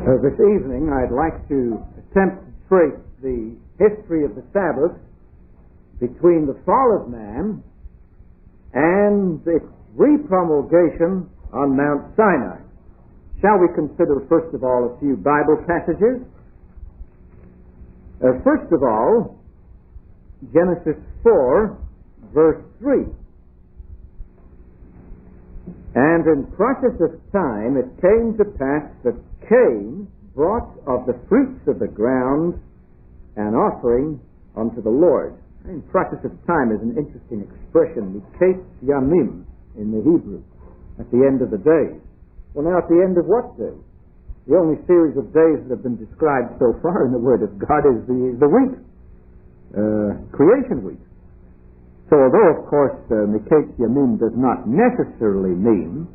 This evening I'd like to attempt to trace the history of the Sabbath between the fall of man and its repromulgation on Mount Sinai. Shall we consider first of all a few Bible passages? First of all, Genesis 4, verse 3. And in process of time it came to pass that Cain brought of the fruits of the ground an offering unto the Lord. In process of time is an interesting expression, miketz yamim in the Hebrew, at the end of the days. Well, now at the end of what days? The only series of days that have been described so far in the Word of God is the week, creation week. So although, of course, miketz yamim does not necessarily mean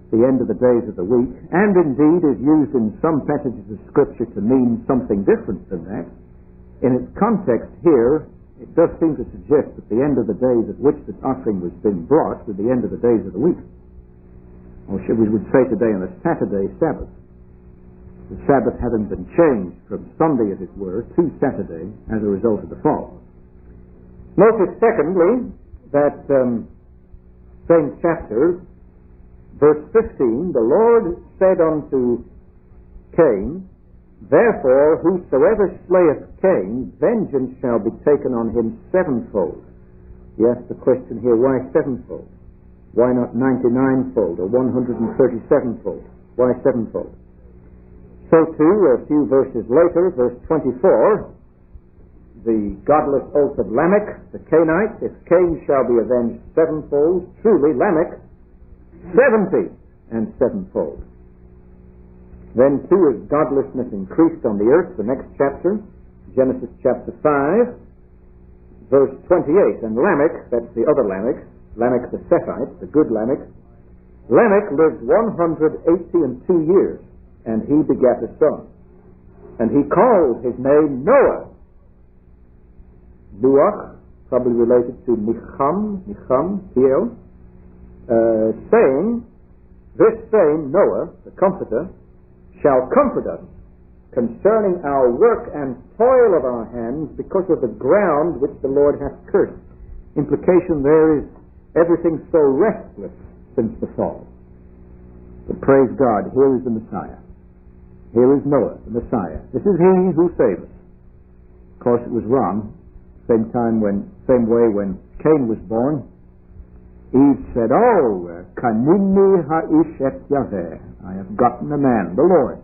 the end of the days of the week, and indeed is used in some passages of Scripture to mean something different than that, in its context here, it does seem to suggest that the end of the days at which this offering was being brought were the end of the days of the week. Or we would say today on a Saturday Sabbath. The Sabbath having been changed from Sunday, as it were, to Saturday as a result of the fall. Notice, secondly, that same chapter, verse 15, the Lord said unto Cain, Therefore whosoever slayeth Cain, vengeance shall be taken on him sevenfold. You ask the question here, why sevenfold? Why not 99-fold or 137-fold? Why sevenfold? So too, a few verses later, verse 24, the godless oath of Lamech, the Cainite, if Cain shall be avenged sevenfold, truly Lamech 70 and sevenfold. Then too is godlessness increased on the earth, the next chapter, Genesis chapter 5, verse 28. And Lamech, that's the other Lamech, Lamech the Sephite, the good Lamech, Lamech lived 182 years, and he begat a son. And he called his name Noah. Noach, probably related to Nicham, Kiel, saying, this same Noah, the comforter, shall comfort us concerning our work and toil of our hands because of the ground which the Lord hath cursed. Implication there is everything so restless since the fall. But praise God, here is the Messiah. Here is Noah, the Messiah. This is he who saved us. Of course, it was wrong. Same way when Cain was born, Eve said, Kanini ha'ish et Yahweh. I have gotten a man, the Lord.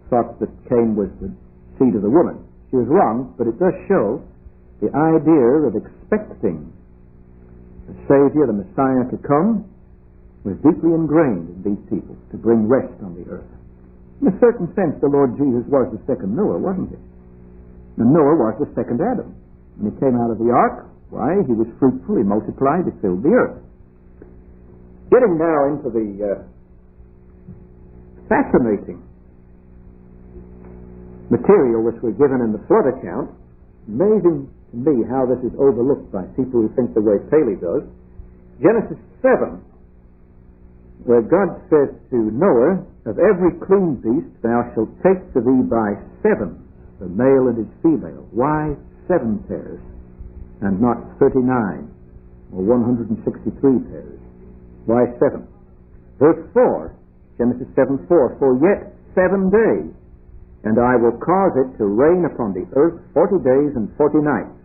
Thought that Cain was the seed of the woman. She was wrong, but it does show the idea of expecting the Savior, the Messiah, to come was deeply ingrained in these people to bring rest on the earth. In a certain sense, the Lord Jesus was the second Noah, wasn't he? And Noah was the second Adam. When he came out of the ark, why, he was fruitful, he multiplied, he filled the earth. Getting now into the fascinating material which we're given in the flood account, amazing to me how this is overlooked by people who think the way Paley does. Genesis 7, where God says to Noah, of every clean beast thou shalt take to thee by sevens, the male and his female. Why 7 pairs and not 39 or 163 pairs? Why 7? Verse 4, Genesis 7:4, for yet 7 days, and I will cause it to rain upon the earth 40 days and 40 nights.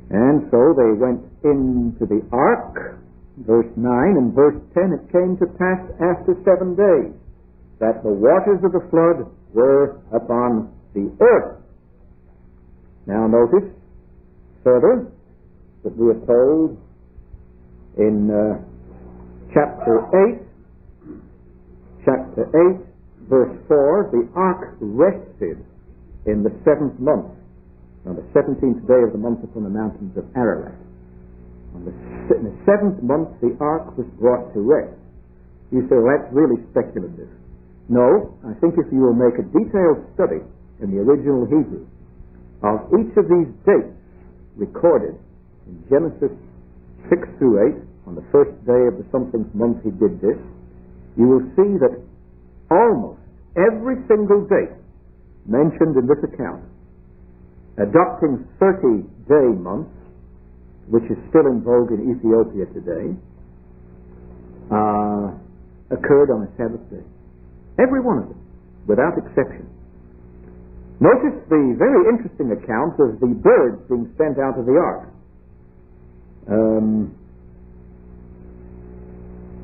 And so they went into the ark, verse 9, and verse 10, it came to pass after 7 days that the waters of the flood were upon the earth. Now notice further that we are told in chapter 8, verse 4, the ark rested in the 7th month, on the 17th day of the month upon the mountains of Ararat. In the 7th month the ark was brought to rest. You say, well, that's really speculative. No, I think if you will make a detailed study in the original Hebrew of each of these dates recorded in Genesis 6 through 8, on the first day of the something month he did this, you will see that almost every single date mentioned in this account, adopting 30-day months, which is still in vogue in Ethiopia today, occurred on a Sabbath day. Every one of them, without exception. Notice the very interesting account of the birds being sent out of the ark.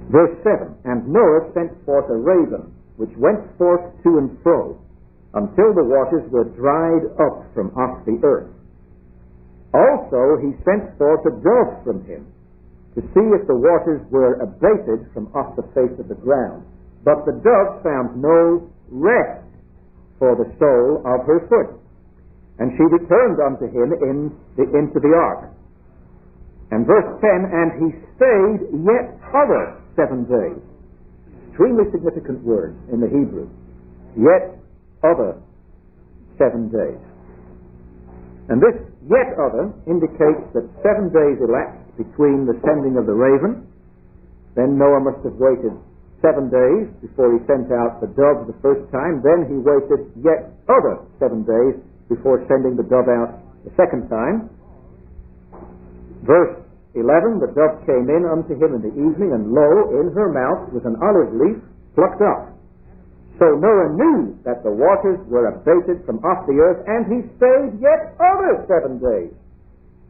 Verse 7, and Noah sent forth a raven, which went forth to and fro, until the waters were dried up from off the earth. Also he sent forth a dove from him, to see if the waters were abated from off the face of the ground. But the dove found no rest for the sole of her foot, and she returned unto him into the ark. And verse 10, and he stayed yet other 7 days. Extremely significant word in the Hebrew. Yet other 7 days. And this yet other indicates that 7 days elapsed between the sending of the raven. Then Noah must have waited 7 days before he sent out the dove the first time. Then he waited yet other 7 days before sending the dove out the second time. Verse 11, the dove came in unto him in the evening, and lo, in her mouth was an olive leaf plucked up. So Noah knew that the waters were abated from off the earth, and he stayed yet other 7 days,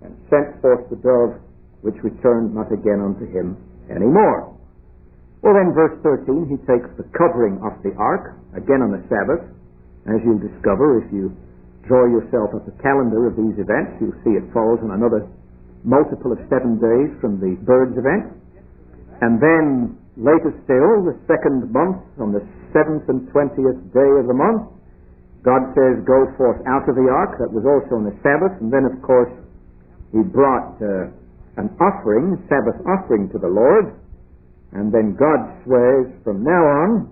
and sent forth the dove, which returned not again unto him any more. Well then, verse 13, he takes the covering of the ark, again on the Sabbath. As you'll discover, if you draw yourself up a calendar of these events, you'll see it falls on another multiple of 7 days from the birds event. And then, later still, the second month, on the 7th and 20th day of the month, God says, go forth out of the ark. That was also on the Sabbath. And then, of course, he brought an offering, Sabbath offering to the Lord. And then God swears from now on,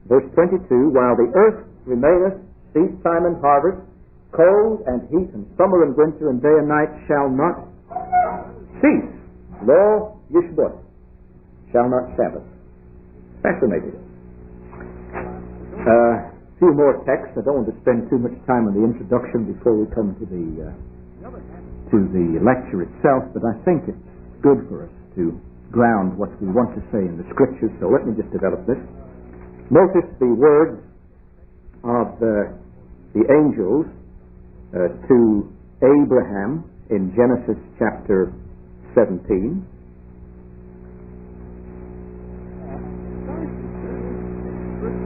verse 22, while the earth remaineth, seed time and harvest, cold and heat and summer and winter and day and night shall not cease. Lo Yishbot, shall not Sabbath. Fascinating. A few more texts. I don't want to spend too much time on the introduction before we come to the lecture itself, but I think it's good for us to ground what we want to say in the Scriptures, so let me just develop this. Notice the words of the angels to Abraham in Genesis chapter 17.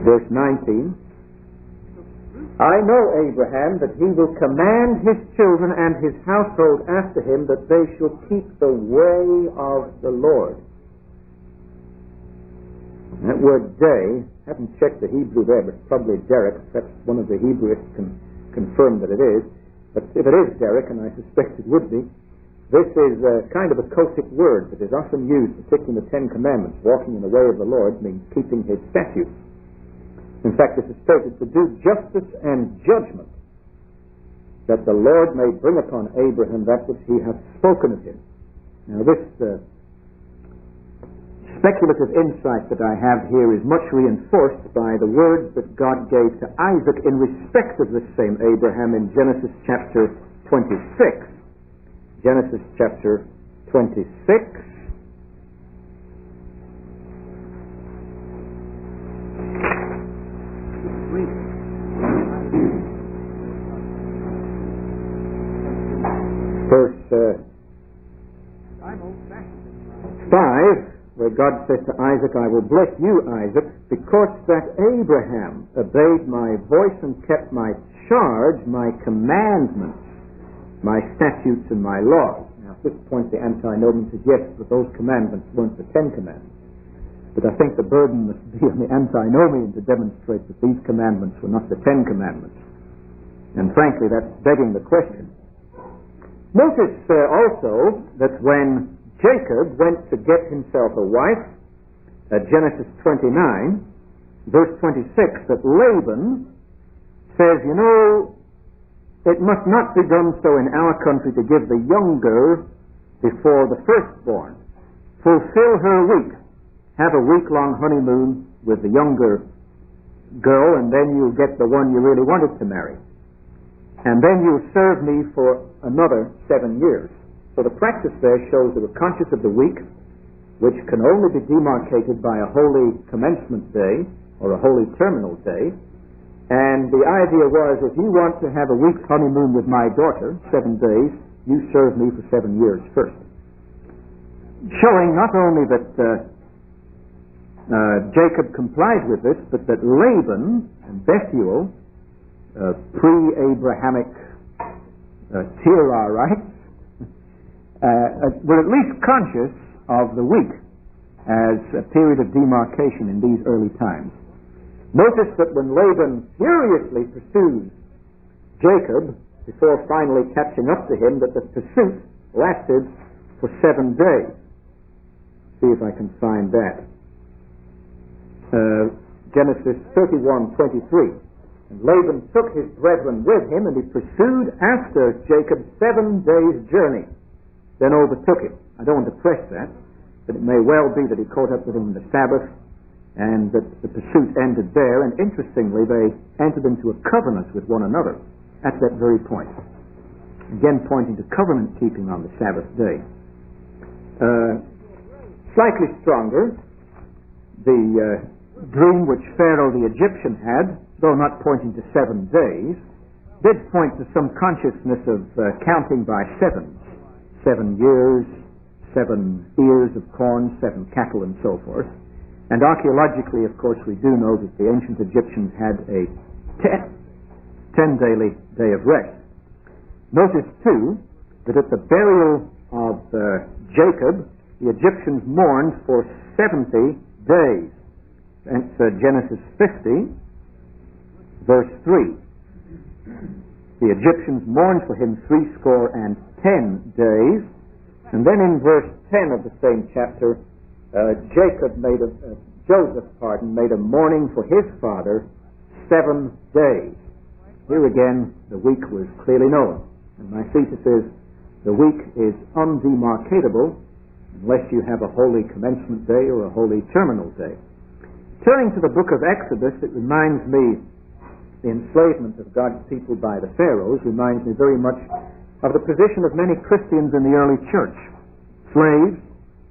Verse 19, I know Abraham, that he will command his children and his household after him, that they shall keep the way of the Lord. That word day, I haven't checked the Hebrew there, but it's probably Derek. Perhaps one of the Hebrewists can confirm that it is. But if it is Derek, and I suspect it would be, this is kind of a cultic word that is often used, particularly in the Ten Commandments. Walking in the way of the Lord means keeping his statutes. In fact, this is stated to do justice and judgment, that the Lord may bring upon Abraham that which he hath spoken of him. Now this speculative insight that I have here is much reinforced by the words that God gave to Isaac in respect of this same Abraham in Genesis chapter 26. Genesis chapter 26. Verse 5, where God says to Isaac, I will bless you, Isaac, because that Abraham obeyed my voice and kept my charge, my commandments, my statutes and my laws. Now at this point the antinomian suggests that those commandments weren't the Ten Commandments. But I think the burden must be on the antinomian to demonstrate that these commandments were not the Ten Commandments. And frankly, that's begging the question. Notice also that when Jacob went to get himself a wife, Genesis 29, verse 26, that Laban says, you know, it must not be done so in our country to give the younger before the firstborn. Fulfill her week. Have a week-long honeymoon with the younger girl, and then you'll get the one you really wanted to marry. And then you'll serve me for another 7 years. So the practice there shows they were conscious of the week, which can only be demarcated by a holy commencement day or a holy terminal day. And the idea was, if you want to have a week's honeymoon with my daughter, 7 days, you serve me for 7 years first. Showing not only that Jacob complied with this, but that Laban and Bethuel, pre-Abrahamic Terah-rites, were at least conscious of the week as a period of demarcation in these early times. Notice that when Laban furiously pursues Jacob before finally catching up to him, that the pursuit lasted for 7 days. See if I can find that. Genesis 31:23. And Laban took his brethren with him, and he pursued after Jacob 7 days' journey, then overtook him. I don't want to press that, but it may well be that he caught up with him on the Sabbath, and that the pursuit ended there. And interestingly, they entered into a covenant with one another at that very point. Again, pointing to covenant keeping on the Sabbath day. Slightly stronger, the dream which Pharaoh the Egyptian had, though not pointing to 7 days, did point to some consciousness of counting by sevens. 7 years, 7 ears of corn, 7 cattle, and so forth. And archaeologically, of course, we do know that the ancient Egyptians had a 10 daily day of rest. Notice, too, that at the burial of Jacob, the Egyptians mourned for 70 days. That's Genesis 50, verse 3. The Egyptians mourned for him 70 days. And then in verse 10 of the same chapter, Joseph made a mourning for his father 7 days. Here again, the week was clearly known. And my thesis is, the week is undemarcatable unless you have a holy commencement day or a holy terminal day. Turning to the book of Exodus, it reminds me, the enslavement of God's people by the Pharaohs reminds me very much of the position of many Christians in the early church. Slaves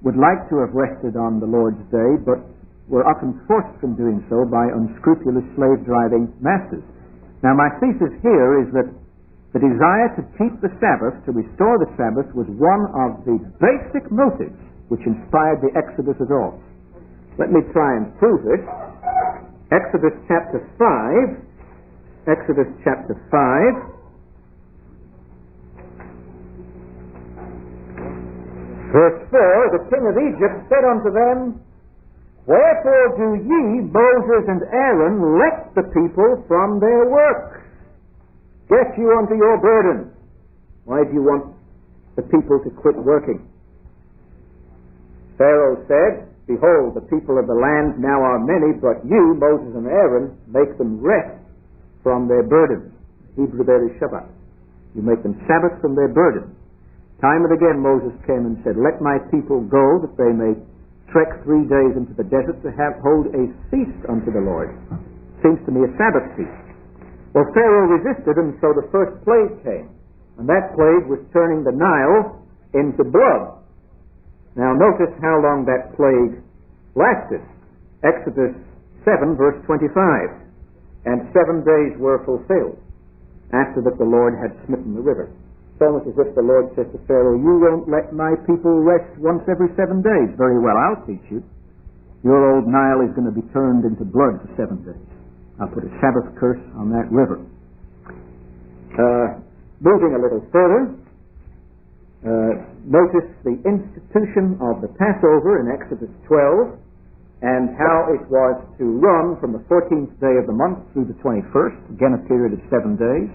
would like to have rested on the Lord's day, but were often forced from doing so by unscrupulous slave-driving masters. Now, my thesis here is that the desire to keep the Sabbath, to restore the Sabbath, was one of the basic motives which inspired the Exodus at all. Let me try and prove this. Exodus chapter 5. Exodus chapter 5. Verse 4, the king of Egypt said unto them, Wherefore do ye, Moses and Aaron, let the people from their work? Get you unto your burden. Why do you want the people to quit working? Pharaoh said, Behold, the people of the land now are many, but you, Moses and Aaron, make them rest from their burdens. Hebrew there is Shabbat. You make them Sabbath from their burdens. Time and again Moses came and said, Let my people go, that they may trek 3 days into the desert to hold a feast unto the Lord. Seems to me a Sabbath feast. Well, Pharaoh resisted, and so the first plague came. And that plague was turning the Nile into blood. Now notice how long that plague lasted. Exodus 7, verse 25. And 7 days were fulfilled after that the Lord had smitten the river. It's almost as if the Lord says to Pharaoh, You won't let my people rest once every 7 days. Very well, I'll teach you. Your old Nile is going to be turned into blood for 7 days. I'll put a Sabbath curse on that river. Moving a little further, notice the institution of the Passover in Exodus 12, and how it was to run from the 14th day of the month through the 21st, again a period of 7 days.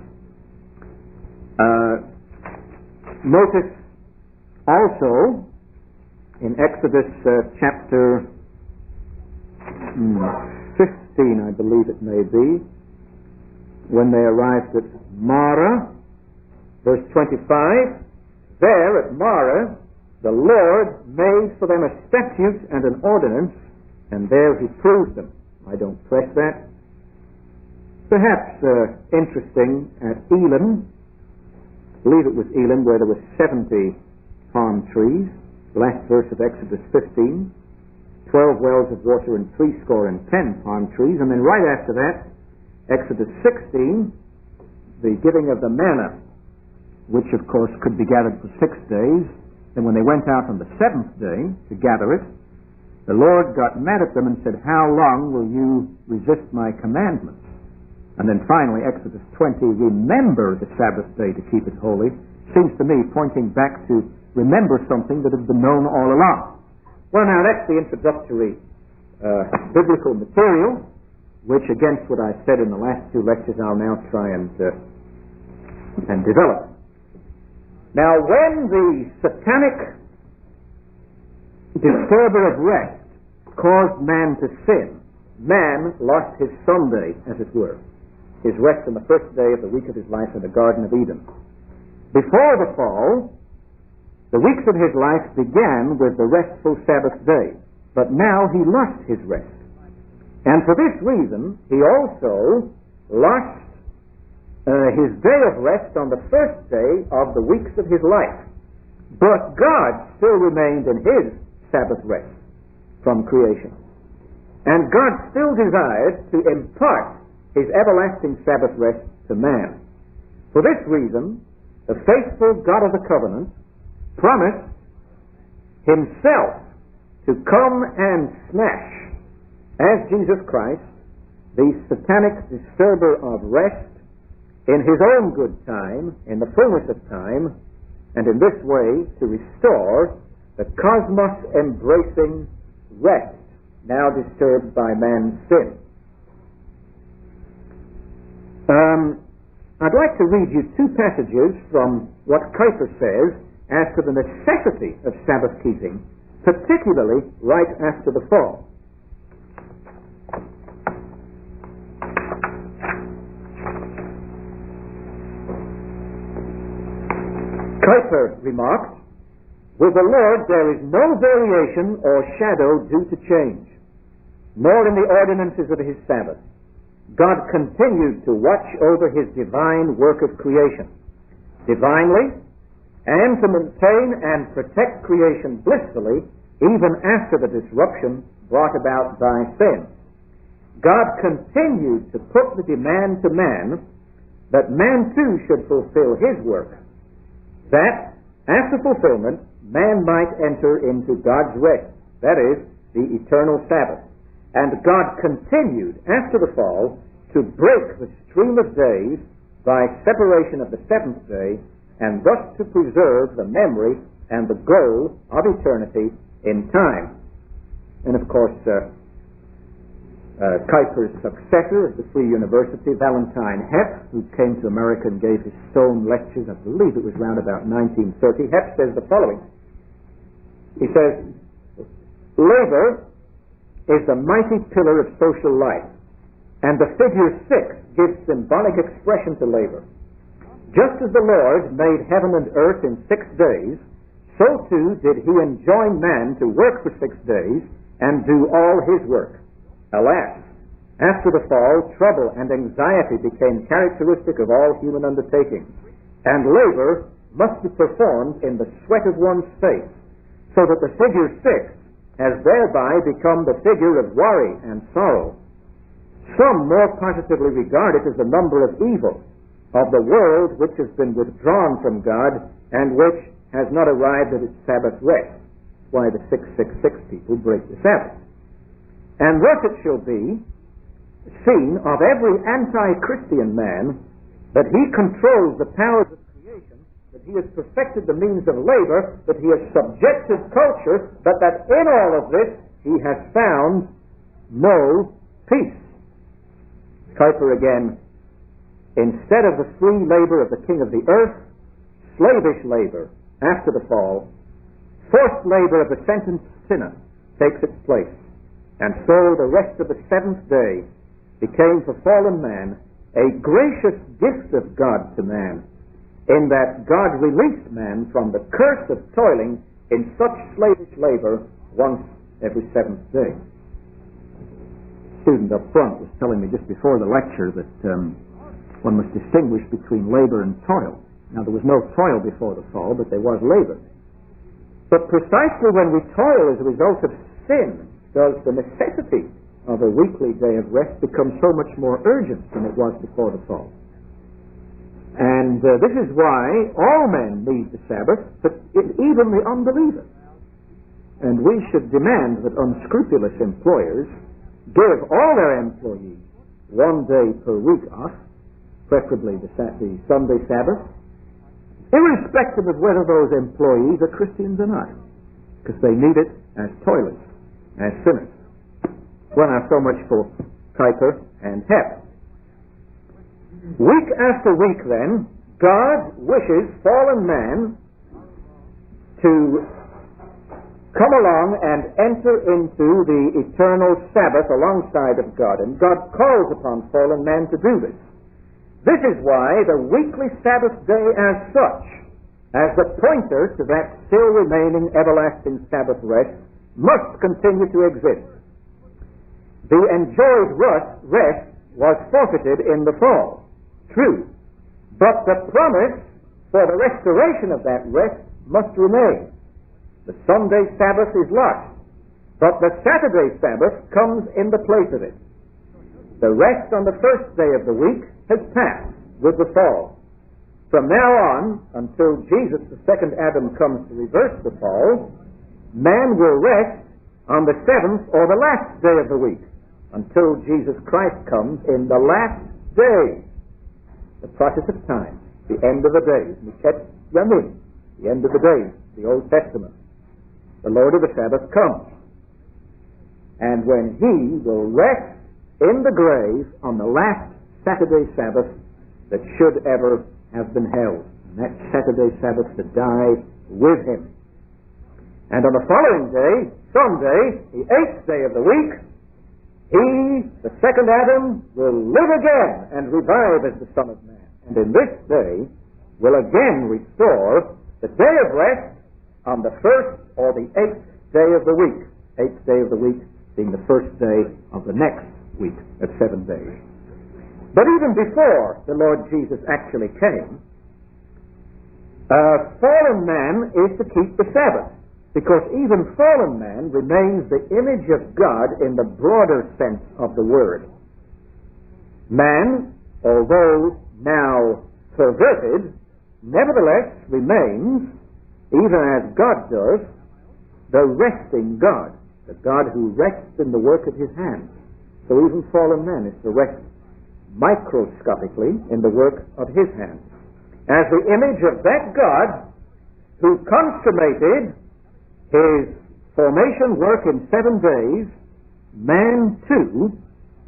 Notice also in Exodus chapter 15, I believe it may be, when they arrived at Marah, verse 25, there at Marah the Lord made for them a statute and an ordinance, and there he proved them. I don't press that. Perhaps interesting, at Elim, I believe it was Elim, where there were 70 palm trees, the last verse of Exodus 15, 12 wells of water and 70 palm trees, and then right after that, Exodus 16, the giving of the manna, which of course could be gathered for 6 days. And when they went out on the 7th day to gather it, the Lord got mad at them and said, "How long will you resist my commandments?" And then finally, Exodus 20, "Remember the Sabbath day to keep it holy," seems to me pointing back to remember something that had been known all along. Well, now that's the introductory biblical material, which, against what I said in the last 2 lectures, I'll now try and develop. Now, when the satanic disturber of rest caused man to sin, man lost his Sunday, as it were, his rest on the first day of the week of his life in the Garden of Eden. Before the fall, the weeks of his life began with the restful Sabbath day, but now he lost his rest. And for this reason, he also lost his day of rest on the first day of the weeks of his life. But God still remained in his Sabbath rest from creation. And God still desired to impart his everlasting Sabbath rest to man. For this reason, the faithful God of the covenant promised himself to come and smash, as Jesus Christ, the satanic disturber of rest in his own good time, in the fullness of time, and in this way to restore the cosmos-embracing rest now disturbed by man's sin. I'd like to read you 2 passages from what Kuyper says as to the necessity of Sabbath keeping, particularly right after the fall. Kuyper remarked, "With the Lord there is no variation or shadow due to change, nor in the ordinances of his Sabbath. God continued to watch over his divine work of creation, divinely, and to maintain and protect creation blissfully, even after the disruption brought about by sin. God continued to put the demand to man that man too should fulfill his work, that after fulfillment man might enter into God's rest, that is, the eternal Sabbath. And God continued after the fall to break the stream of days by separation of the 7th day, and thus to preserve the memory and the goal of eternity in time." And of course, Kuyper's successor at the Free University, Valentine Hepp, who came to America and gave his stone lectures, I believe it was around about 1930, Hepp says the following. He says, "Labor is the mighty pillar of social life, and the figure 6 gives symbolic expression to labor. Just as the Lord made heaven and earth in 6 days, so too did he enjoin man to work for 6 days and do all his work. Alas, after the fall, trouble and anxiety became characteristic of all human undertakings, and labor must be performed in the sweat of one's face, so that the figure 6 has thereby become the figure of worry and sorrow. Some more positively regard it as the number of evil, of the world which has been withdrawn from God and which has not arrived at its Sabbath rest." That's why the 666 people break the Sabbath. "And thus it shall be seen of every anti-Christian man that he controls the powers of creation, that he has perfected the means of labor, that he has subjected culture, but that in all of this he has found no peace." Kuyper again, "Instead of the free labor of the king of the earth, slavish labor after the fall, forced labor of the sentenced sinner takes its place. And so the rest of the 7th day became for fallen man a gracious gift of God to man, in that God released man from the curse of toiling in such slavish labor once every 7th day." student up front was telling me just before the lecture that one must distinguish between labor and toil. Now, there was no toil before the fall, but there was labor. But precisely when we toil as a result of sin, does the necessity of a weekly day of rest become so much more urgent than it was before the fall. And this is why all men need the Sabbath, but even the unbeliever. And we should demand that unscrupulous employers give all their employees 1 day per week off, preferably the Sunday Sabbath, irrespective of whether those employees are Christians or not, because they need it as toilers, as sinners. Well, now, so much for Kuiper and Hep. Week after week, then, God wishes fallen man to come along and enter into the eternal Sabbath alongside of God, and God calls upon fallen man to do this. This is why the weekly Sabbath day as such, as the pointer to that still remaining everlasting Sabbath rest, must continue to exist. The enjoyed rest was forfeited in the fall, true, but the promise for the restoration of that rest must remain. The Sunday Sabbath is lost, but the Saturday Sabbath comes in the place of it. The rest on the first day of the week has passed with the fall. From now on, until Jesus, the second Adam, comes to reverse the fall, man will rest on the seventh or the last day of the week, until Jesus Christ comes in the last day. The process of time, the end of the days, Miket Yamin, the end of the days, the Old Testament. The Lord of the Sabbath comes. And when He will rest in the grave on the last Saturday Sabbath that should ever have been held. And that Saturday Sabbath to die with Him. And on the following day, Sunday, the 8th day of the week, He, the second Adam, will live again and revive as the Son of Man. And in this day will again restore the day of rest on the first or the 8th day of the week. 8th day of the week being the first day of the next week of 7 days. But even before the Lord Jesus actually came, fallen man is to keep the Sabbath. Because even fallen man remains the image of God in the broader sense of the word. Man, although now perverted, nevertheless remains, even as God does, the resting God, the God who rests in the work of His hands. So even fallen man is to rest microscopically in the work of His hands. As the image of that God who consummated His formation work in 7 days, man too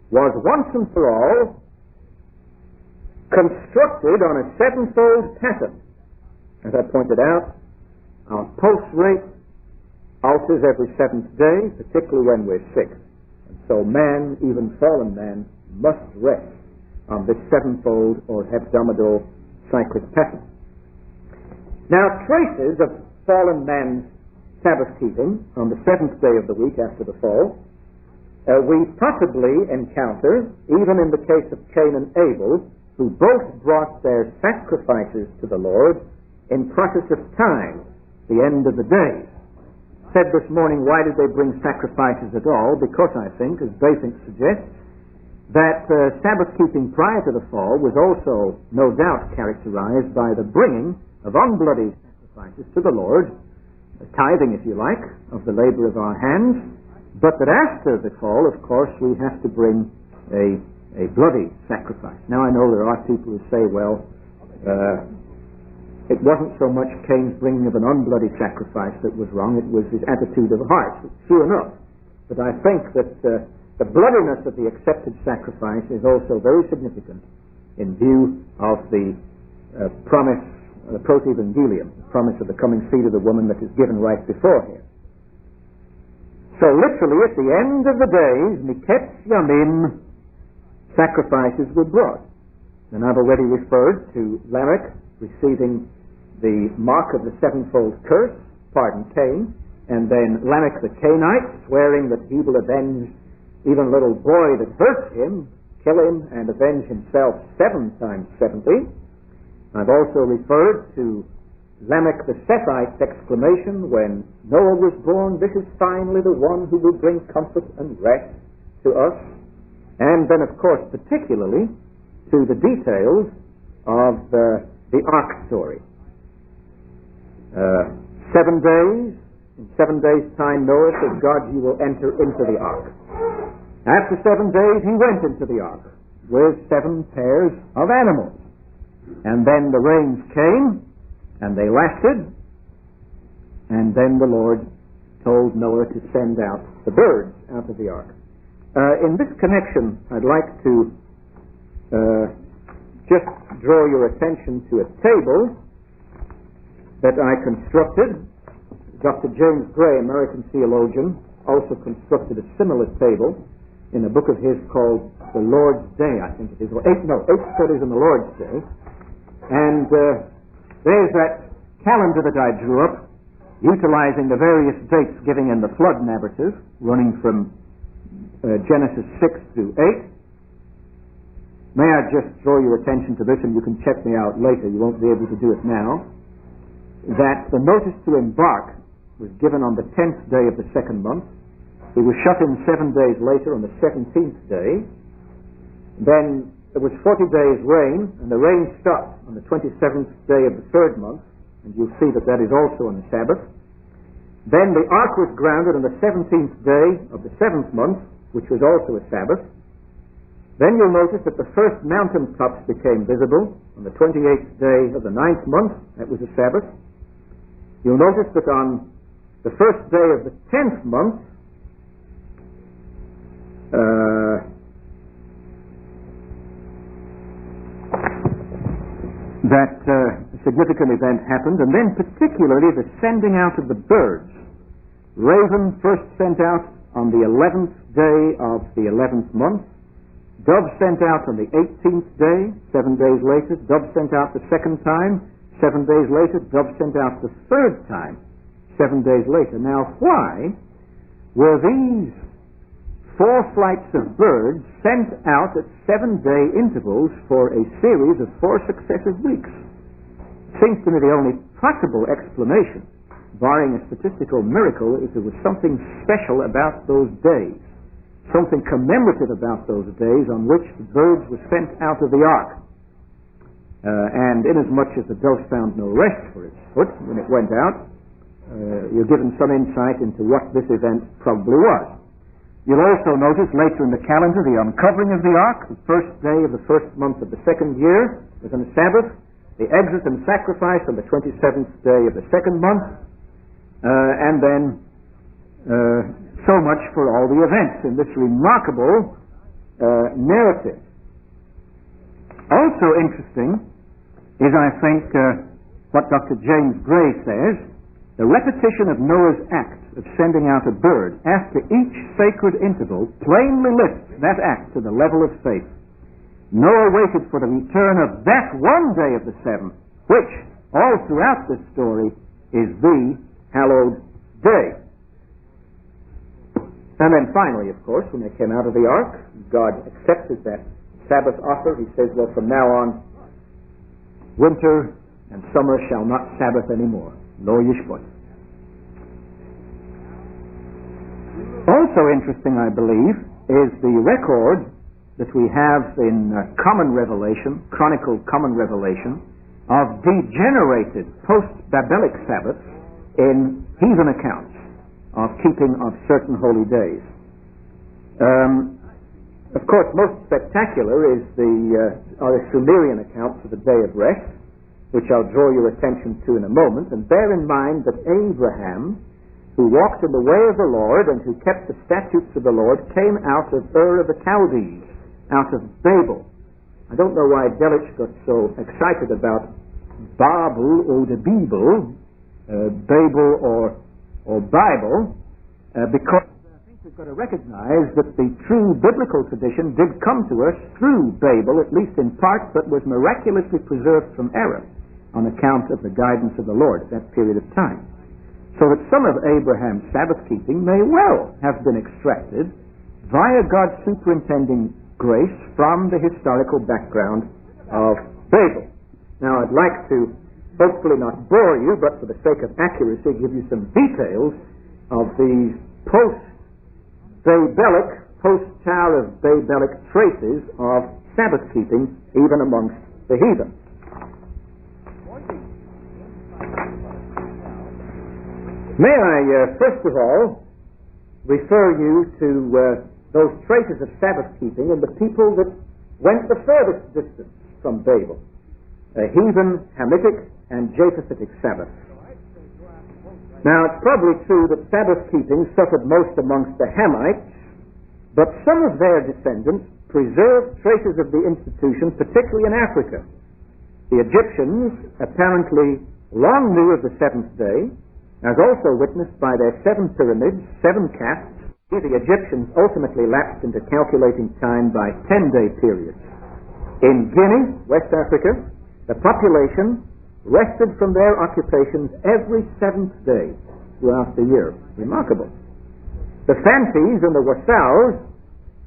was once and for all constructed on a 7-fold pattern. As I pointed out, our pulse rate alters every 7th day, particularly when we're sick. And so man, even fallen man, must rest on this 7-fold or hebdomadal cyclic pattern. Now, traces of fallen man's Sabbath keeping on the 7th day of the week after the fall, we possibly encounter even in the case of Cain and Abel, who both brought their sacrifices to the Lord in process of time, the end of the day. Said this morning, why did they bring sacrifices at all? Because I think, as Basing suggests, that Sabbath keeping prior to the fall was also no doubt characterized by the bringing of unbloody sacrifices to the Lord, tithing, if you like, of the labor of our hands, but that after the fall, of course, we have to bring a bloody sacrifice. Now, I know there are people who say, well, it wasn't so much Cain's bringing of an unbloody sacrifice that was wrong, it was his attitude of heart. True enough. But I think that the bloodiness of the accepted sacrifice is also very significant in view of the promise, the protevangelium, the promise of the coming seed of the woman that is given right before here. So literally at the end of the days, Miket Yamim, sacrifices were brought. And I've already referred to Lamech receiving the mark of the 7-fold curse, pardon Cain, and then Lamech the Cainite swearing that he will avenge even a little boy that hurts him, kill him and avenge himself 7 times 70. I've also referred to Lamech the Sethite's exclamation when Noah was born, "This is finally the one who will bring comfort and rest to us." And then, of course, particularly to the details of the ark story. 7 days, in 7 days' time, Noah said, "God, you will enter into the ark." After 7 days, he went into the ark with 7 pairs of animals. And then the rains came, and they lasted, and then the Lord told Noah to send out the birds out of the ark. In this connection, I'd like to just draw your attention to a table that I constructed. Dr. James Gray, American theologian, also constructed a similar table in a book of his called The Lord's Day, I think it is, or 8 Studies on the Lord's Day. And there's that calendar that I drew up, utilizing the various dates given in the flood narrative, running from Genesis 6 through 8. May I just draw your attention to this, and you can check me out later, you won't be able to do it now, that the notice to embark was given on the 10th day of the 2nd month. He was shut in 7 days later on the 17th day. Then there was 40 days rain, and the rain stopped on the 27th day of the 3rd month, and you'll see that that is also on the Sabbath. Then the ark was grounded on the 17th day of the 7th month, which was also a Sabbath. Then you'll notice that the first mountain tops became visible on the 28th day of the 9th month. That was a Sabbath. You'll notice that on the first day of the 10th month, that a significant event happened, and then particularly the sending out of the birds. Raven first sent out on the 11th day of the 11th month. Dove sent out on the 18th day, 7 days later. Dove sent out the 2nd time, 7 days later. Dove sent out the 3rd time, 7 days later. Now, why were these 4 flights of birds sent out at 7-day intervals for a series of 4 successive weeks? Seems to me the only possible explanation, barring a statistical miracle, is there was something special about those days, something commemorative about those days on which the birds were sent out of the ark. And inasmuch as the dove found no rest for its foot when it went out, you're given some insight into what this event probably was. You'll also notice later in the calendar the uncovering of the ark, the 1st day of the 1st month of the 2nd year, was on a Sabbath, the exit and sacrifice on the 27th day of the 2nd month, and then so much for all the events in this remarkable narrative. Also interesting is, I think, what Dr. James Gray says, the repetition of Noah's act of sending out a bird after each sacred interval plainly lifts that act to the level of faith. Noah waited for the return of that one day of the 7th, which, all throughout this story, is the hallowed day. And then finally, of course, when they came out of the ark, God accepted that Sabbath offer. He says, well, from now on, winter and summer shall not Sabbath anymore. Lo yishbot. Also interesting, I believe, is the record that we have in common revelation, chronicled common revelation, of degenerated post-Babylonic Sabbaths in heathen accounts of keeping of certain holy days. Of course, most spectacular is are the Sumerian accounts of the Day of Rest, which I'll draw your attention to in a moment. And bear in mind that Abraham, who walked in the way of the Lord and who kept the statutes of the Lord, came out of Ur of the Chaldees, out of Babel. I don't know why Delitzsch got so excited about Babel or the Bible, Babel or Bible, because I think we've got to recognize that the true biblical tradition did come to us through Babel, at least in part, but was miraculously preserved from error on account of the guidance of the Lord at that period of time. So that some of Abraham's Sabbath keeping may well have been extracted via God's superintending grace from the historical background of Babel. Now, I'd like to hopefully not bore you, but for the sake of accuracy, give you some details of these post-Babelic, post-Tower of Babelic traces of Sabbath keeping even amongst the heathen. May I, first of all, refer you to those traces of Sabbath keeping and the people that went the furthest distance from Babel, heathen, Hamitic, and Japhethitic Sabbath. Now, it's probably true that Sabbath keeping suffered most amongst the Hamites, but some of their descendants preserved traces of the institution, particularly in Africa. The Egyptians apparently long knew of the seventh day, as also witnessed by their 7 pyramids, 7 castes. The Egyptians ultimately lapsed into calculating time by 10-day periods. In Guinea, West Africa, the population rested from their occupations every 7th day throughout the year. Remarkable. The Fantis and the Wassals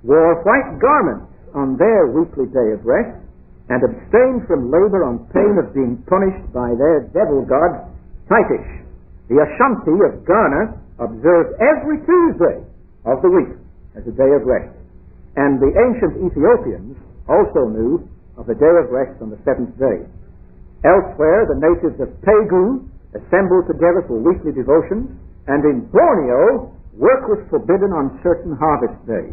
wore white garments on their weekly day of rest and abstained from labor on pain of being punished by their devil god, Tytish. The Ashanti of Ghana observed every Tuesday of the week as a day of rest. And the ancient Ethiopians also knew of the day of rest on the 7th day. Elsewhere, the natives of Pegu assembled together for weekly devotions, and in Borneo, work was forbidden on certain harvest days.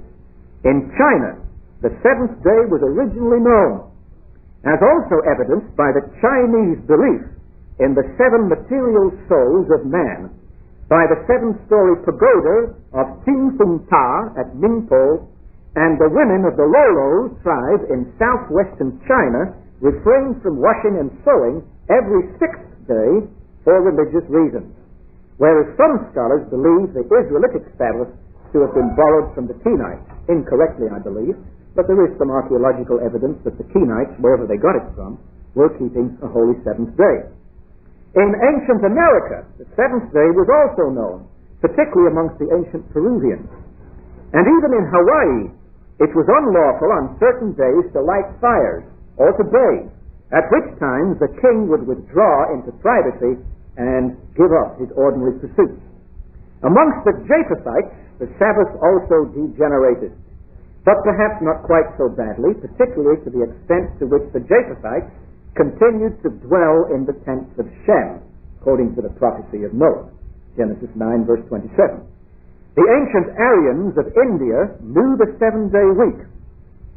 In China, the 7th day was originally known, as also evidenced by the Chinese belief in the 7 material souls of man, by the 7-story pagoda of Tingfeng-Ta at Ningpo, and the women of the Lolo tribe in southwestern China refrained from washing and sewing every 6th day for religious reasons, whereas some scholars believe the Israelitic Sabbath to have been borrowed from the Kenites, incorrectly I believe, but there is some archaeological evidence that the Kenites, wherever they got it from, were keeping a holy 7th day. In ancient America, the 7th day was also known, particularly amongst the ancient Peruvians. And even in Hawaii, it was unlawful on certain days to light fires or to bathe, at which times the king would withdraw into privacy and give up his ordinary pursuits. Amongst the Japhethites, the Sabbath also degenerated, but perhaps not quite so badly, particularly to the extent to which the Japhethites continued to dwell in the tents of Shem, according to the prophecy of Noah, Genesis 9, verse 27. The ancient Aryans of India knew the 7-day week,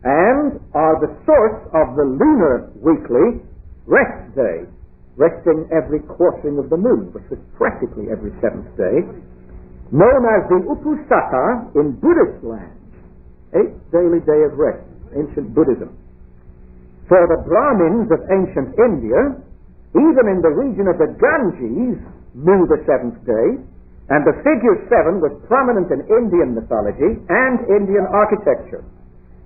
and are the source of the lunar weekly rest day, resting every quartering of the moon, which was practically every 7th day, known as the Upusaka in Buddhist lands, 8th daily day of rest, ancient Buddhism. For the Brahmins of ancient India, even in the region of the Ganges, knew the 7th day, and the figure 7 was prominent in Indian mythology and Indian architecture.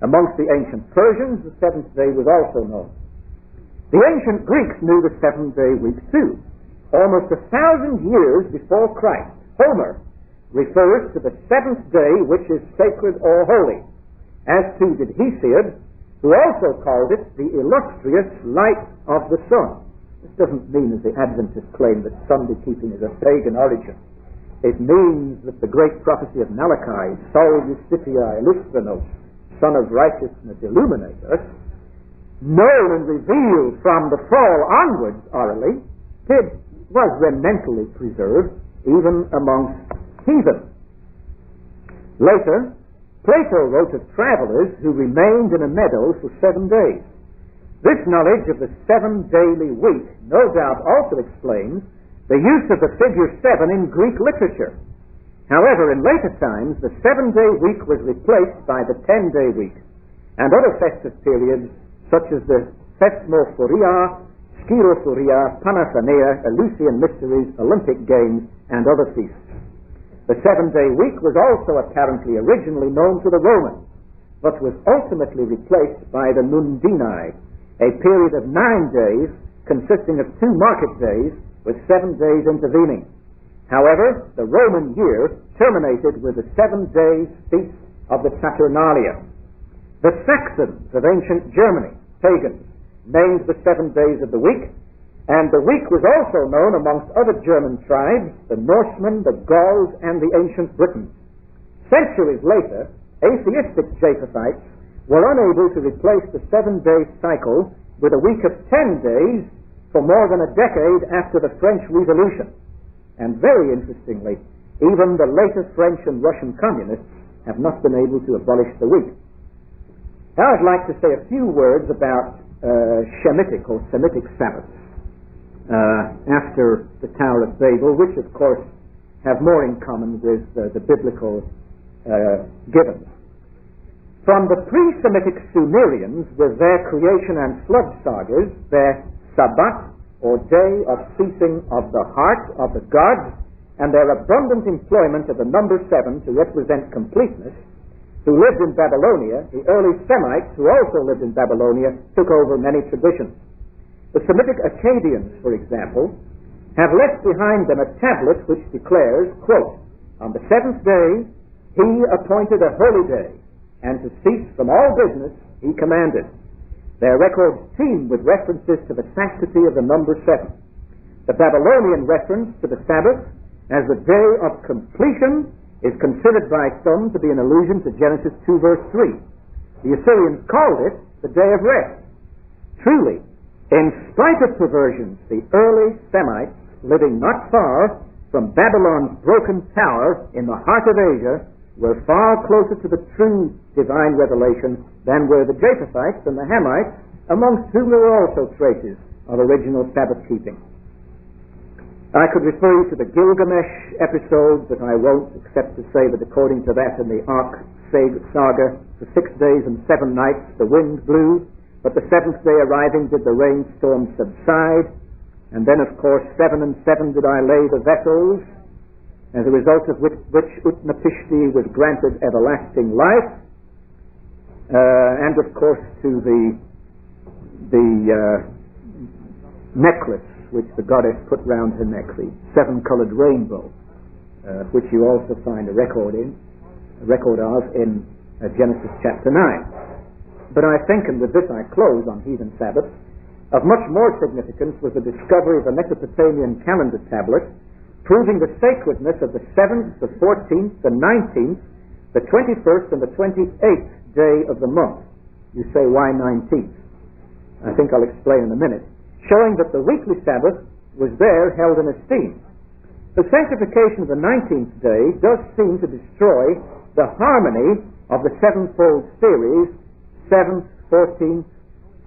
Amongst the ancient Persians, the 7th day was also known. The ancient Greeks knew the 7-day week too. Almost 1,000 years before Christ, Homer refers to the 7th day which is sacred or holy, as too did Hesiod, who also called it the illustrious light of the sun. This doesn't mean, as the Adventists claim, that Sunday keeping is of pagan origin. It means that the great prophecy of Malachi, Sol Justitia Illustranos, Son of Righteousness, illuminate us, known and revealed from the fall onwards orally, was remnantly preserved even amongst heathen. Later, Plato wrote of travelers who remained in a meadow for 7 days. This knowledge of the 7 daily week no doubt also explains the use of the figure 7 in Greek literature. However, in later times, the 7-day week was replaced by the 10-day week, and other festive periods such as the Thesmophoria, Skirophoria, Panathenea, Eleusinian Mysteries, Olympic Games, and other feasts. The 7-day week was also apparently originally known to the Romans, but was ultimately replaced by the Nundinae, a period of 9 days consisting of 2 market days with 7 days intervening. However, the Roman year terminated with the 7 days feast of the Saturnalia. The Saxons of ancient Germany, pagans, named the 7 days of the week, and the week was also known amongst other German tribes, the Norsemen, the Gauls, and the ancient Britons. Centuries later, atheistic Japhethites were unable to replace the 7-day cycle with a week of 10 days for more than a decade after the French Revolution. And very interestingly, even the later French and Russian communists have not been able to abolish the week. Now I'd like to say a few words about Shemitic or Semitic Sabbaths after the Tower of Babel, which of course have more in common with the biblical givens. From the pre-Semitic Sumerians, with their creation and flood sagas, their Sabbath, or day of ceasing of the heart of the gods, and their abundant employment of the number 7 to represent completeness, who lived in Babylonia, the early Semites, who also lived in Babylonia, took over many traditions. The Semitic Akkadians, for example, have left behind them a tablet which declares, quote, "On the 7th day he appointed a holy day, and to cease from all business he commanded." Their records teem with references to the sanctity of the number 7. The Babylonian reference to the Sabbath as the day of completion is considered by some to be an allusion to Genesis 2 verse 3. The Assyrians called it the day of rest. Truly, in spite of perversions, the early Semites, living not far from Babylon's broken tower in the heart of Asia, were far closer to the true divine revelation than were the Japhethites and the Hamites, amongst whom there were also traces of original Sabbath keeping. I could refer you to the Gilgamesh episode, but I won't, except to say that according to that in the Ark saga, for 6 days and 7 nights the wind blew, but the 7th day arriving did the rainstorm subside, and then of course 7 and 7 did I lay the vessels, as a result of which Utnapishti was granted everlasting life, and of course to the necklace which the goddess put round her neck, the 7-colored rainbow, which you also find a record of in Genesis chapter 9. But I think, and with this I close on heathen Sabbath, of much more significance was the discovery of a Mesopotamian calendar tablet proving the sacredness of the 7th, the 14th, the 19th, the 21st, and the 28th day of the month. You say, why 19th? I think I'll explain in a minute. Showing that the weekly Sabbath was there held in esteem. The sanctification of the 19th day does seem to destroy the harmony of the sevenfold series, 7th, 14th,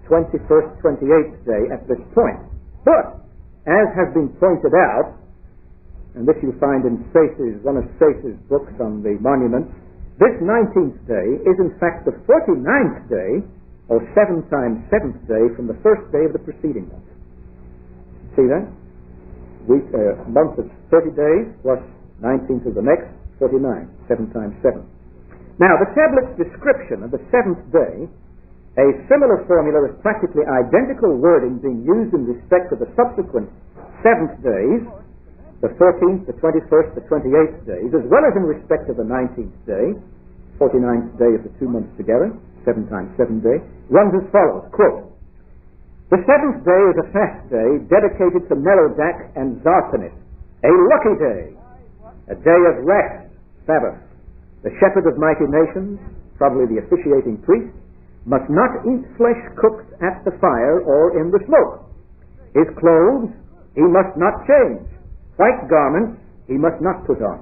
21st, 28th day at this point. But, as has been pointed out, and this you'll find in one of Sayce's books on the monuments, this 19th day is in fact the 49th day, or 7 times 7th day, from the first day of the preceding month. See that? A month of 30 days plus 19th of the next, 49, 7 times 7. Now, the tablet's description of the 7th day, a similar formula of practically identical wording being used in respect of the subsequent 7th days, the 14th, the 21st, the 28th days, as well as in respect of the 19th day, 49th day of the 2 months together, 7 times 7 day, runs as follows, quote, "The 7th day is a fast day dedicated to Merodach and Zarpanis, a lucky day, a day of rest, Sabbath. The shepherd of mighty nations, probably the officiating priest, must not eat flesh cooked at the fire or in the smoke. His clothes he must not change. White garments he must not put on."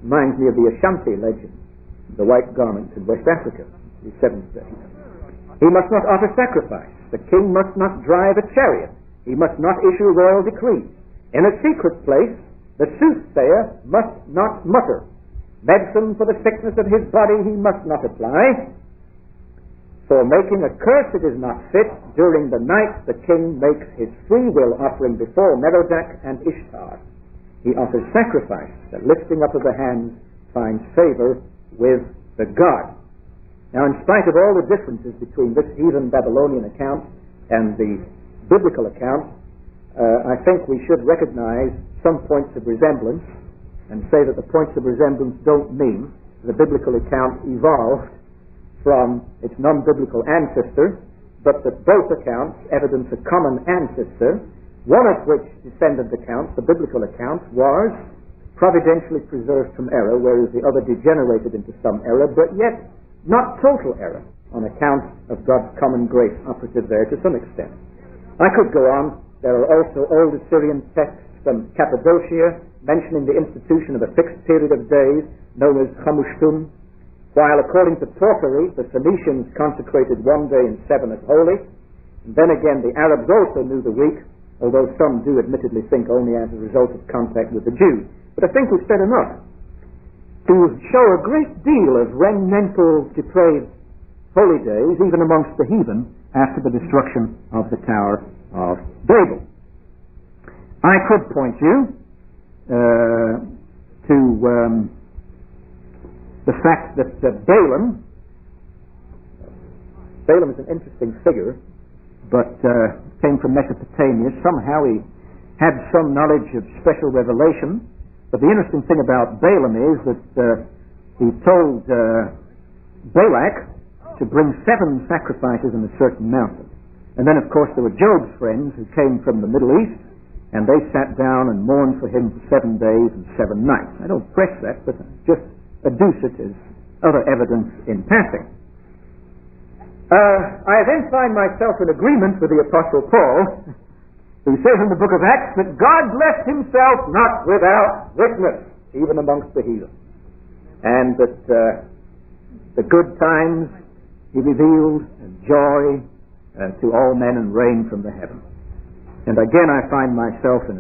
Reminds me of the Ashanti legend, the white garments in West Africa, the 7th day. "He must not offer sacrifice. The king must not drive a chariot. He must not issue royal decrees. In a secret place, the soothsayer must not mutter. Medicine for the sickness of his body he must not apply. For making a curse it is not fit. During the night the king makes his free will offering before Merodach and Ishtar. He offers sacrifice, that lifting up of the hands finds favor with the god." Now, in spite of all the differences between this heathen Babylonian account and the biblical account, I think we should recognize some points of resemblance and say that the points of resemblance don't mean the biblical account evolved from its non-biblical ancestor, but that both accounts evidence a common ancestor, one of which descendant accounts, the biblical account, was providentially preserved from error, whereas the other degenerated into some error, but yet not total error, on account of God's common grace operative there to some extent. I could go on. There are also old Assyrian texts from Cappadocia mentioning the institution of a fixed period of days known as Chamushtum, while according to Porphyry, the Phoenicians consecrated one day in 7 as holy. And then again, the Arabs also knew the week, although some do admittedly think only as a result of contact with the Jews. But I think we've said enough to show a great deal of remnantal depraved holy days, even amongst the heathen, after the destruction of the Tower of Babel. I could point you to the fact that Balaam is an interesting figure, but came from Mesopotamia. Somehow he had some knowledge of special revelation. But the interesting thing about Balaam is that he told Balak to bring 7 sacrifices in a certain mountain. And then, of course, there were Job's friends who came from the Middle East, and they sat down and mourned for him for 7 days and 7 nights. I don't press that, but just adduce it as other evidence in passing. I then find myself in agreement with the Apostle Paul, who says in the book of Acts that God left himself not without witness, even amongst the heathen. And that the good times he revealed, and joy to all men, and rain from the heaven. And again I find myself in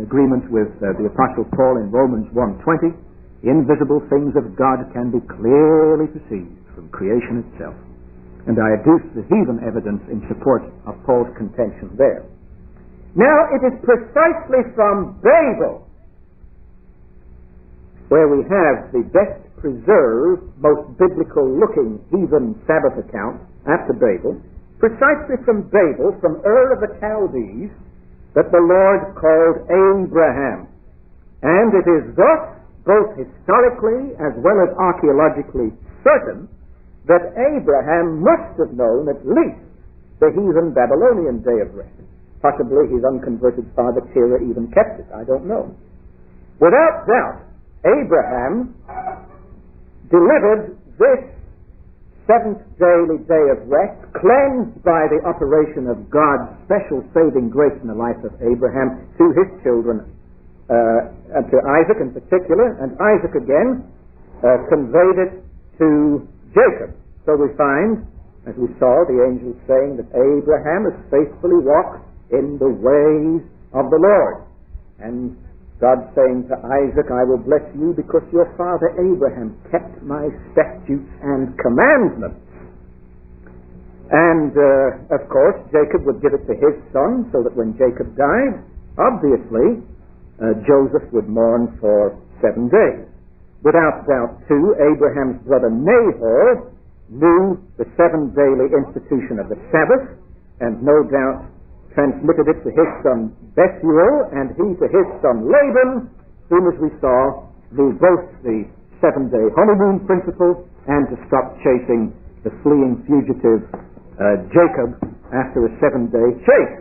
agreement with the Apostle Paul in Romans 1:20, the invisible things of God can be clearly perceived from creation itself. And I adduce the heathen evidence in support of Paul's contention there. Now, it is precisely from Babel where we have the best preserved, most biblical-looking heathen Sabbath account after Babel, precisely from Babel, from Ur of the Chaldees, that the Lord called Abraham. And it is thus, both historically as well as archaeologically certain, that Abraham must have known at least the heathen Babylonian day of rest. Possibly his unconverted father Terah even kept it. I don't know. Without doubt, Abraham delivered this 7th daily day of rest, cleansed by the operation of God's special saving grace in the life of Abraham, to his children, to Isaac in particular, and Isaac again conveyed it to Jacob. So we find, as we saw, the angel saying that Abraham has faithfully walked in the ways of the Lord. And God saying to Isaac, I will bless you because your father Abraham kept my statutes and commandments. And, of course, Jacob would give it to his son, so that when Jacob died, obviously, Joseph would mourn for 7 days. Without doubt, too, Abraham's brother Nahor knew the 7 daily institution of the Sabbath, and no doubt transmitted it to his son Bethuel, and he to his son Laban, whom, as we saw, knew both the 7-day honeymoon principle and to stop chasing the fleeing fugitive Jacob after a 7-day chase.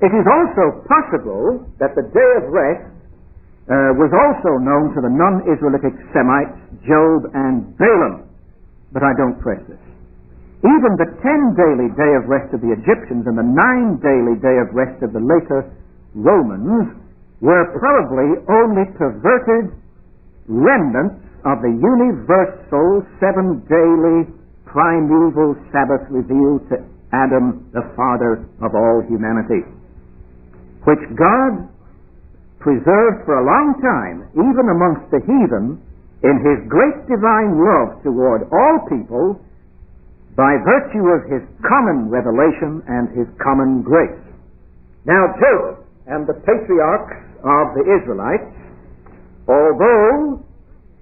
It is also possible that the day of rest was also known to the non-Israelitic Semites, Job and Balaam, but I don't press this. Even the 10 daily day of rest of the Egyptians and the 9 daily day of rest of the later Romans were probably only perverted remnants of the universal 7 daily primeval Sabbath revealed to Adam, the father of all humanity, which God preserved for a long time, even amongst the heathen, in his great divine love toward all people, by virtue of his common revelation and his common grace. Now Job and the patriarchs of the Israelites, although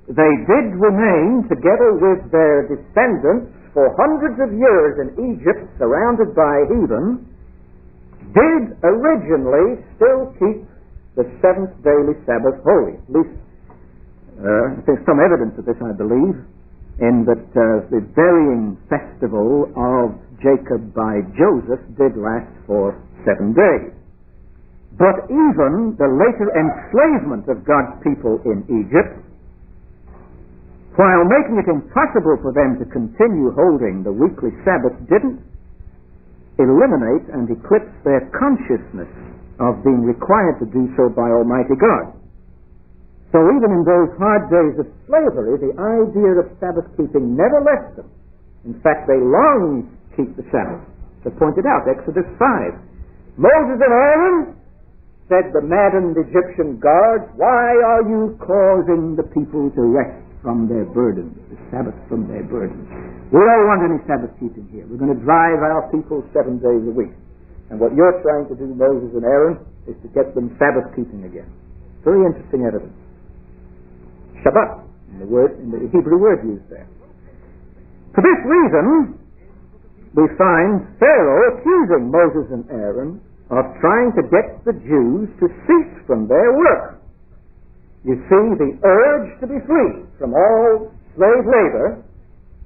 they did remain together with their descendants for hundreds of years in Egypt, surrounded by heathen, did originally still keep the 7th daily Sabbath holy. At least There's some evidence of this, I believe, in that the burying festival of Jacob by Joseph did last for 7 days. But even the later enslavement of God's people in Egypt, while making it impossible for them to continue holding the weekly Sabbath, didn't eliminate and eclipse their consciousness of being required to do so by Almighty God. So even in those hard days of slavery, the idea of Sabbath keeping never left them. In fact, they longed to keep the Sabbath. So pointed out, Exodus 5. Moses and Aaron, said the maddened Egyptian guards, why are you causing the people to rest from their burdens, the Sabbath from their burdens? We don't want any Sabbath keeping here. We're going to drive our people 7 days a week. And what you're trying to do, Moses and Aaron, is to get them Sabbath keeping again. Very interesting evidence. Shabbat, in the Hebrew word used there. For this reason, we find Pharaoh accusing Moses and Aaron of trying to get the Jews to cease from their work. You see, the urge to be free from all slave labor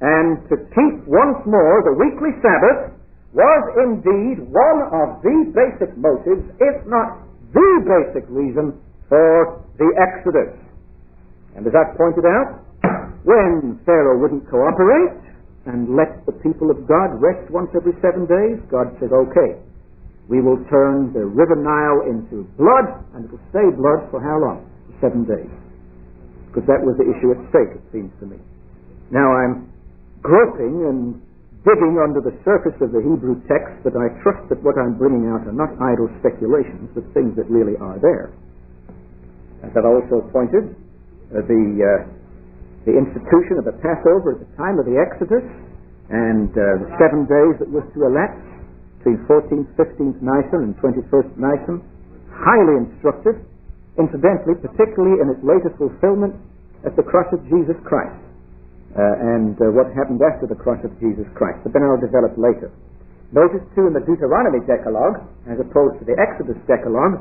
and to keep once more the weekly Sabbath was indeed one of the basic motives, if not the basic reason, for the Exodus. And as I've pointed out, when Pharaoh wouldn't cooperate and let the people of God rest once every 7 days, God said, okay, we will turn the river Nile into blood, and it will stay blood for how long? 7 days. Because that was the issue at stake, it seems to me. Now I'm groping and digging under the surface of the Hebrew text, but I trust that what I'm bringing out are not idle speculations, but things that really are there. As I've also pointed, the institution of the Passover at the time of the Exodus and the 7 days that was to elapse between 14th, 15th Nisan and 21st Nisan, highly instructive, incidentally, particularly in its later fulfillment at the cross of Jesus Christ and what happened after the cross of Jesus Christ. But then I'll develop later. Notice too in the Deuteronomy Decalogue, as opposed to the Exodus Decalogue,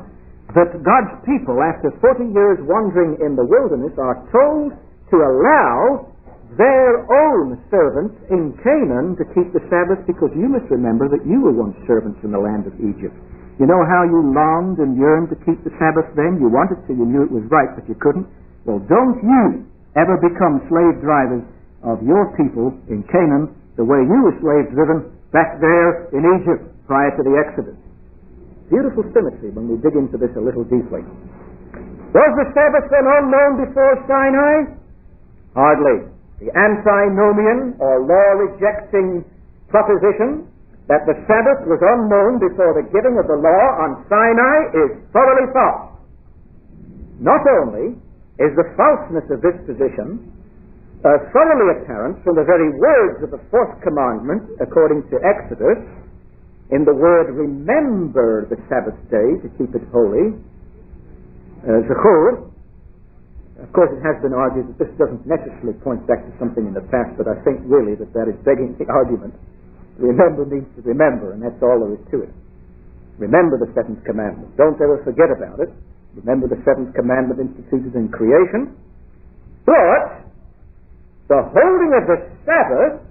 that God's people, after 40 years wandering in the wilderness, are told to allow their own servants in Canaan to keep the Sabbath, because you must remember that you were once servants in the land of Egypt. You know how you longed and yearned to keep the Sabbath then? You wanted to, you knew it was right, but you couldn't. Well, don't you ever become slave drivers of your people in Canaan the way you were slave driven back there in Egypt prior to the Exodus. Beautiful symmetry when we dig into this a little deeply. Was the Sabbath then unknown before Sinai? Hardly. The antinomian or law-rejecting proposition that the Sabbath was unknown before the giving of the law on Sinai is thoroughly false. Not only is the falseness of this position thoroughly apparent from the very words of the fourth commandment, according to Exodus, in the word remember the Sabbath day to keep it holy, Zechor. Of course, it has been argued that this doesn't necessarily point back to something in the past, but I think really that is begging the argument. Remember means to remember, and that's all there is to it. Remember the seventh commandment. Don't ever forget about it. Remember the seventh commandment instituted in creation. But the holding of the Sabbath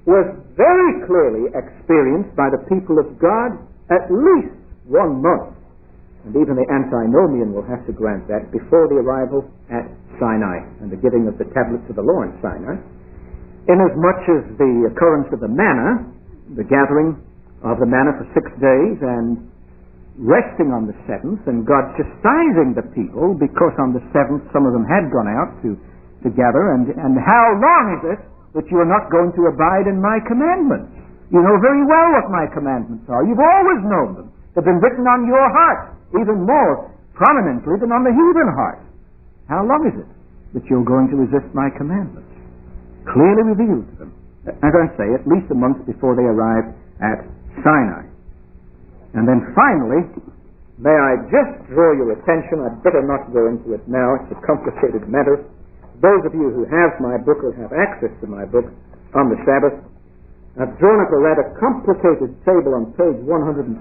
was very clearly experienced by the people of God at least 1 month. And even the antinomian will have to grant that before the arrival at Sinai and the giving of the tablets of the law in Sinai. Inasmuch as the occurrence of the manna, the gathering of the manna for 6 days and resting on the seventh, and God chastising the people because on the seventh some of them had gone out to gather, and how long is it that you are not going to abide in my commandments? You know very well what my commandments are. You've always known them. They've been written on your heart, even more prominently than on the heathen heart. How long is it that you're going to resist my commandments? Clearly revealed to them. As I say, at least a month before they arrived at Sinai. And then finally, may I just draw your attention, I'd better not go into it now, it's a complicated matter. Those of you who have my book or have access to my book on the Sabbath, I've drawn up a rather complicated table on page 141,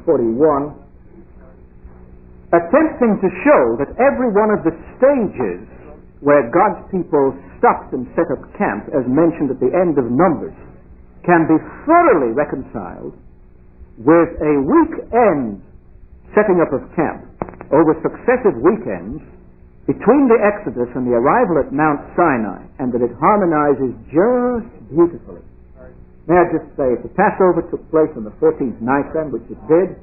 attempting to show that every one of the stages where God's people stopped and set up camp, as mentioned at the end of Numbers, can be thoroughly reconciled with a weekend setting up of camp over successive weekends between the Exodus and the arrival at Mount Sinai, and that it harmonizes just beautifully. May I just say, if the Passover took place on the 14th Nisan, which it did,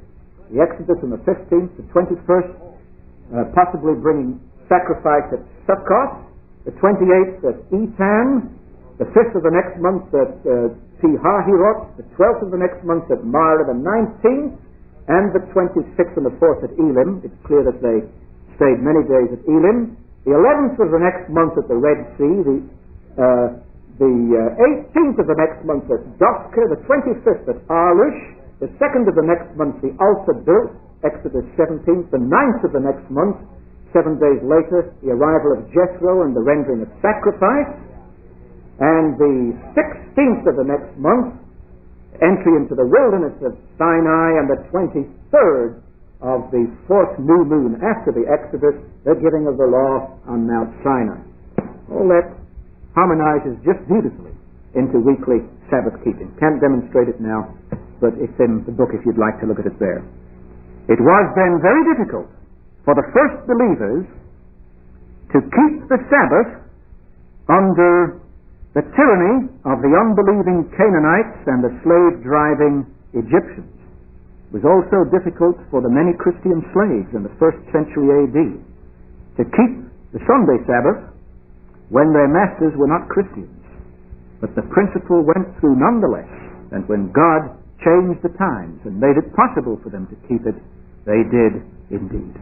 the Exodus on the 15th, the 21st, possibly bringing sacrifice at Sukkot, the 28th at Etam, the 5th of the next month at Pi-Hahirot, the 12th of the next month at Marah, the 19th, and the 26th and the 4th at Elim. It's clear that they stayed many days at Elim. The 11th of the next month at the Red Sea, the 18th of the next month at Doska, the 25th at Arush, the 2nd of the next month the altar built, Exodus 17th, the 9th of the next month, 7 days later, the arrival of Jethro and the rendering of sacrifice, and the 16th of the next month, entry into the wilderness of Sinai, and the 23rd of the 4th new moon after the Exodus, the giving of the law on Mount Sinai. All that harmonizes just beautifully into weekly Sabbath keeping. Can't demonstrate it now, but it's in the book if you'd like to look at it there. It was then very difficult for the first believers to keep the Sabbath under the tyranny of the unbelieving Canaanites and the slave-driving Egyptians. It was also difficult for the many Christian slaves in the 1st century A.D. to keep the Sunday Sabbath when their masters were not Christians. But the principle went through nonetheless, and when God changed the times and made it possible for them to keep it, they did indeed.